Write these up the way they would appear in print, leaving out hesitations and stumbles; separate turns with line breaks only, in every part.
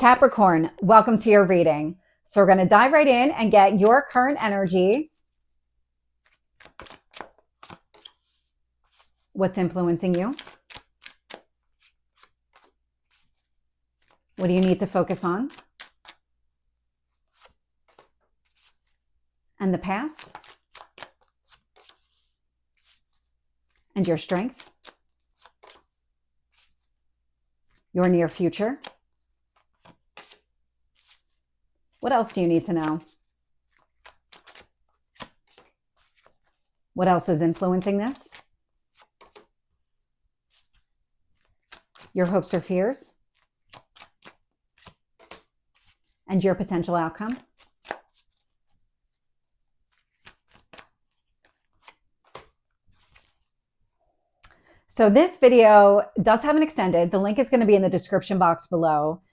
Capricorn, welcome to your reading. So we're going to dive right in and get your current energy. What's influencing you? What do you need to focus on? And the past? And your strength? Your near future? What else do you need to know? What else is influencing this? Your hopes or fears? And your potential outcome? So this video does have an extended. The link is going to be in the description box below.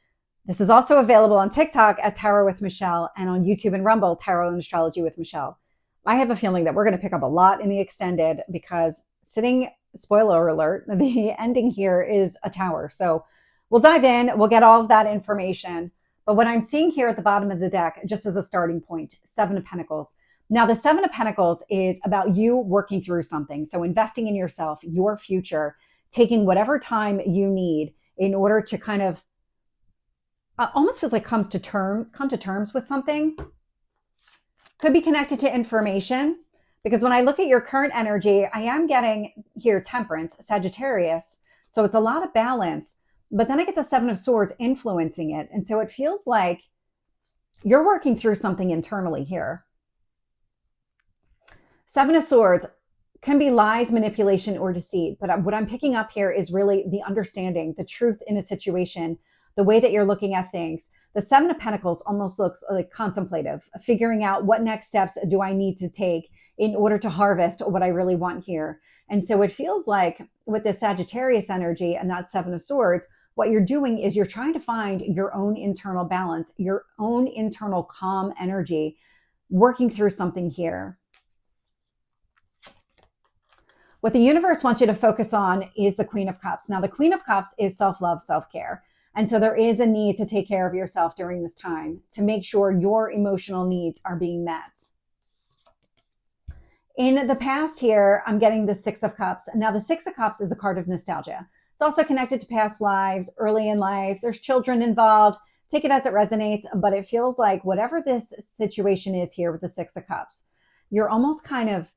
This is also available on TikTok at Tarot with Michelle and on YouTube and Rumble, Tarot and Astrology with Michelle. I have a feeling that we're going to pick up a lot in the extended because spoiler alert, the ending here is a tower. So we'll dive in, we'll get all of that information. But what I'm seeing here at the bottom of the deck, just as a starting point, Seven of Pentacles. Now the Seven of Pentacles is about you working through something. So investing in yourself, your future, taking whatever time you need in order to kind of almost feels like come to terms with something. Could be connected to information, because when I look at your current energy, I am getting here Temperance, Sagittarius. So it's a lot of balance, but then I get the Seven of Swords influencing it. And so it feels like you're working through something internally here. Seven of Swords can be lies, manipulation, or deceit. But what I'm picking up here is really the understanding, the truth in a situation, the way that you're looking at things. The Seven of Pentacles almost looks like contemplative, figuring out what next steps do I need to take in order to harvest what I really want here. And so it feels like with the Sagittarius energy and that Seven of Swords, what you're doing is you're trying to find your own internal balance, your own internal calm energy, working through something here. What the universe wants you to focus on is the Queen of Cups. Now, the Queen of Cups is self-love, self-care. And so there is a need to take care of yourself during this time to make sure your emotional needs are being met. In the past here, I'm getting the Six of Cups. Now, the Six of Cups is a card of nostalgia. It's also connected to past lives, early in life. There's children involved. Take it as it resonates, but it feels like whatever this situation is here with the Six of Cups, you're almost kind of,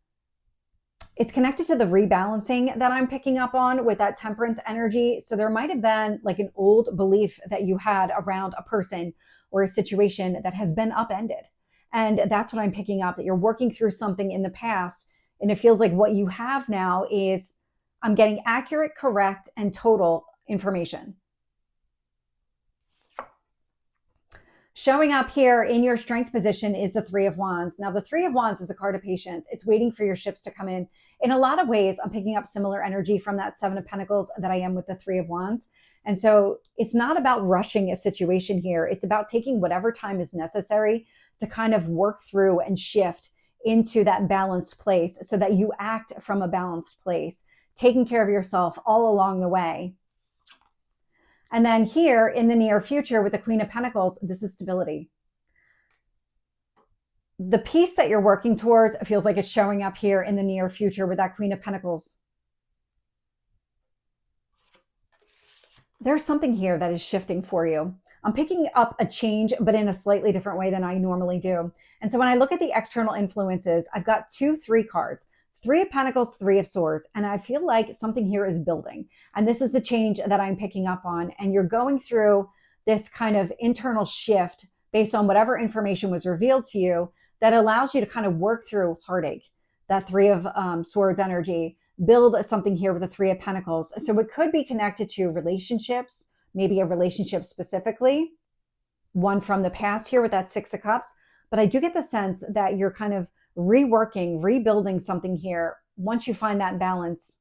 it's connected to the rebalancing that I'm picking up on with that Temperance energy. So there might have been like an old belief that you had around a person or a situation that has been upended. And that's what I'm picking up, that you're working through something in the past. And it feels like what you have now is, I'm getting accurate, correct, and total information. Showing up here in your strength position is the Three of Wands. Now, the Three of Wands is a card of patience. It's waiting for your ships to come in. In a lot of ways, I'm picking up similar energy from that Seven of Pentacles that I am with the Three of Wands. And so it's not about rushing a situation here. It's about taking whatever time is necessary to kind of work through and shift into that balanced place so that you act from a balanced place, taking care of yourself all along the way. And then here in the near future with the Queen of Pentacles, this is stability. The peace that you're working towards feels like it's showing up here in the near future with that Queen of Pentacles. There's something here that is shifting for you. I'm picking up a change, but in a slightly different way than I normally do. And so when I look at the external influences, I've got 2, 3 cards. Three of Pentacles, Three of Swords. And I feel like something here is building. And this is the change that I'm picking up on. And you're going through this kind of internal shift based on whatever information was revealed to you that allows you to kind of work through heartache. That Three of Swords energy, build something here with the Three of Pentacles. So it could be connected to relationships, maybe a relationship specifically, one from the past here with that Six of Cups. But I do get the sense that you're kind of reworking, rebuilding something here once you find that balance.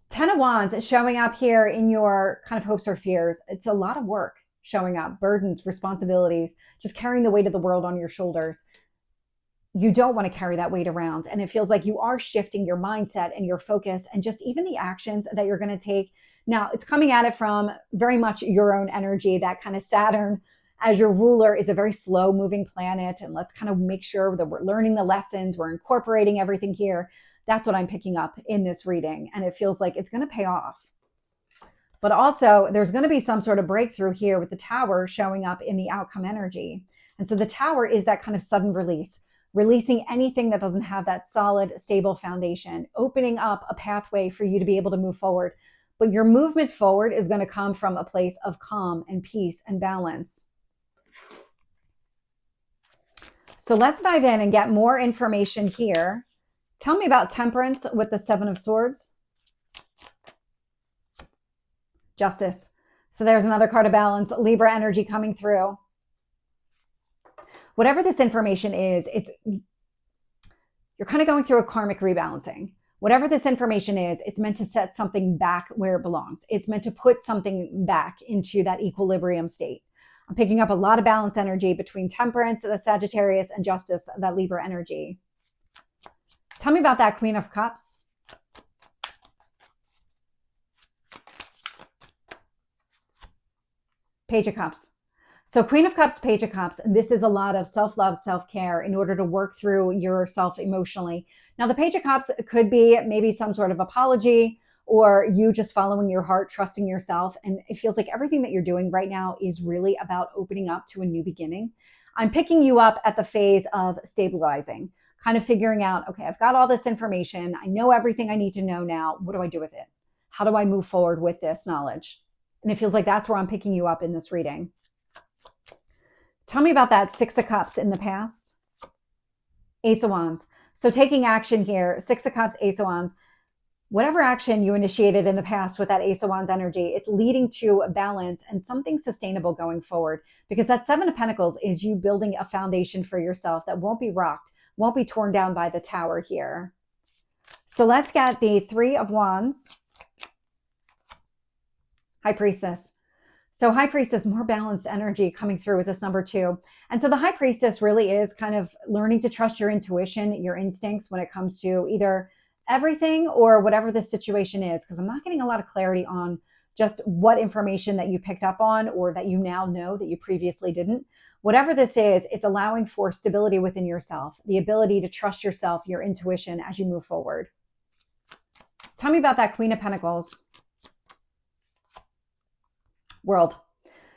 Ten of Wands is showing up here in your kind of hopes or fears. It's a lot of work showing up, burdens, responsibilities, just carrying the weight of the world on your shoulders. You don't want to carry that weight around. And it feels like you are shifting your mindset and your focus and just even the actions that you're going to take Now, it's coming at it from very much your own energy. That kind of Saturn as your ruler is a very slow moving planet. And let's kind of make sure that we're learning the lessons, we're incorporating everything here. That's what I'm picking up in this reading. And it feels like it's going to pay off. But also, there's going to be some sort of breakthrough here with the Tower showing up in the outcome energy. And so the Tower is that kind of sudden release, releasing anything that doesn't have that solid, stable foundation, opening up a pathway for you to be able to move forward. But your movement forward is going to come from a place of calm and peace and balance. So let's dive in and get more information here. Tell me about Temperance with the Seven of Swords. Justice. So there's another card of balance, Libra energy coming through. Whatever this information is, you're kind of going through a karmic rebalancing. Whatever this information is, it's meant to set something back where it belongs. It's meant to put something back into that equilibrium state. I'm picking up a lot of balance energy between Temperance, the Sagittarius, and Justice, that Libra energy. Tell me about that Queen of Cups. Page of Cups. So Queen of Cups, Page of Cups, this is a lot of self-love, self-care in order to work through yourself emotionally. Now, the Page of Cups could be maybe some sort of apology or you just following your heart, trusting yourself. And it feels like everything that you're doing right now is really about opening up to a new beginning. I'm picking you up at the phase of stabilizing, kind of figuring out, okay, I've got all this information. I know everything I need to know now. What do I do with it? How do I move forward with this knowledge? And it feels like that's where I'm picking you up in this reading. Tell me about that Six of Cups in the past. Ace of Wands. So taking action here, Six of Cups, Ace of Wands. Whatever action you initiated in the past with that Ace of Wands energy, it's leading to a balance and something sustainable going forward. Because that Seven of Pentacles is you building a foundation for yourself that won't be rocked, won't be torn down by the Tower here. So let's get the Three of Wands. High Priestess. So High Priestess, more balanced energy coming through with this number 2. And so the High Priestess really is kind of learning to trust your intuition, your instincts when it comes to either everything or whatever the situation is, because I'm not getting a lot of clarity on just what information that you picked up on or that you now know that you previously didn't. Whatever this is, it's allowing for stability within yourself, the ability to trust yourself, your intuition as you move forward. Tell me about that Queen of Pentacles. World.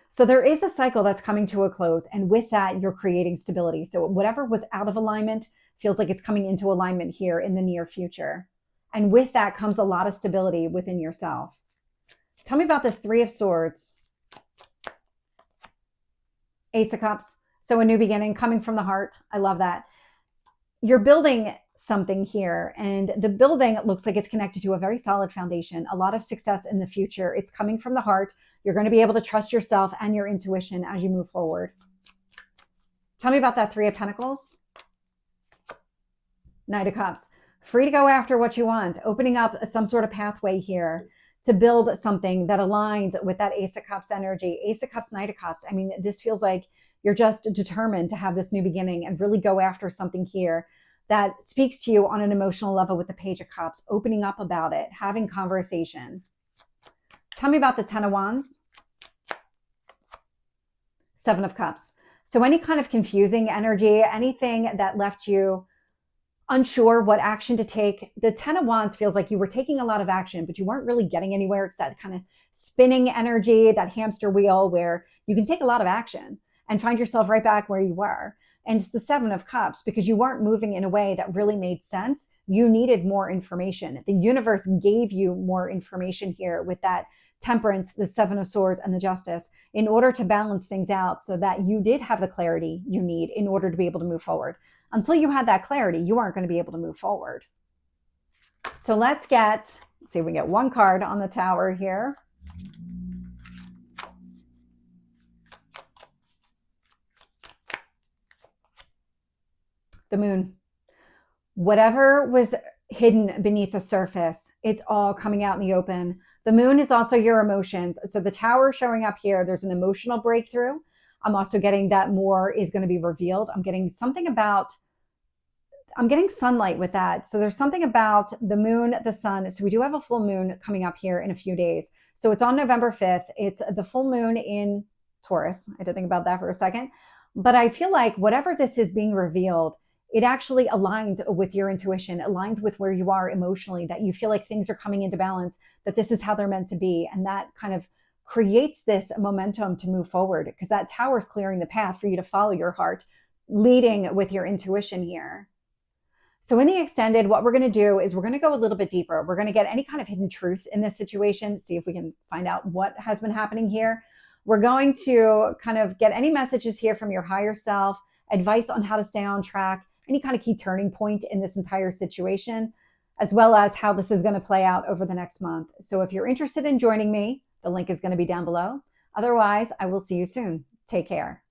So there is a cycle that's coming to a close, and with that, you're creating stability. So whatever was out of alignment feels like it's coming into alignment here in the near future. And with that comes a lot of stability within yourself. Tell me about this Three of Swords. Ace of Cups. So a new beginning coming from the heart. I love that. You're building something here, and the building looks like it's connected to a very solid foundation, a lot of success in the future. It's coming from the heart. You're going to be able to trust yourself and your intuition as you move forward. Tell me about that Three of Pentacles. Knight of Cups. Free to go after what you want, opening up some sort of pathway here to build something that aligns with that Ace of Cups energy. Ace of Cups, Knight of Cups. I mean, this feels like you're just determined to have this new beginning and really go after something here that speaks to you on an emotional level with the Page of Cups, opening up about it, having conversation. Tell me about the Ten of Wands. Seven of Cups. So any kind of confusing energy, anything that left you unsure what action to take. The Ten of Wands feels like you were taking a lot of action, but you weren't really getting anywhere. It's that kind of spinning energy, that hamster wheel where you can take a lot of action and find yourself right back where you were. And it's the Seven of Cups because you weren't moving in a way that really made sense. You needed more information. The universe gave you more information here with that Temperance, the Seven of Swords, and the Justice in order to balance things out so that you did have the clarity you need in order to be able to move forward. Until you had that clarity, you aren't going to be able to move forward. So let's see if we can get one card on the Tower here. The Moon. Whatever was hidden beneath the surface, it's all coming out in the open. The Moon is also your emotions. So the Tower showing up here, there's an emotional breakthrough. I'm also getting that more is going to be revealed. I'm getting something about I'm getting sunlight with that. So there's something about the moon, the sun. So we do have a full moon coming up here in a few days. So it's on November 5th. It's the full moon in Taurus. I did think about that for a second. But I feel like whatever this is being revealed, it actually aligns with your intuition, aligns with where you are emotionally, that you feel like things are coming into balance, that this is how they're meant to be. And that kind of creates this momentum to move forward, because that tower is clearing the path for you to follow your heart, leading with your intuition here. So in the extended, what we're going to do is we're going to go a little bit deeper. We're going to get any kind of hidden truth in this situation, see if we can find out what has been happening here. We're going to kind of get any messages here from your higher self, advice on how to stay on track, any kind of key turning point in this entire situation, as well as how this is going to play out over the next month. So if you're interested in joining me, the link is going to be down below. Otherwise, I will see you soon. Take care.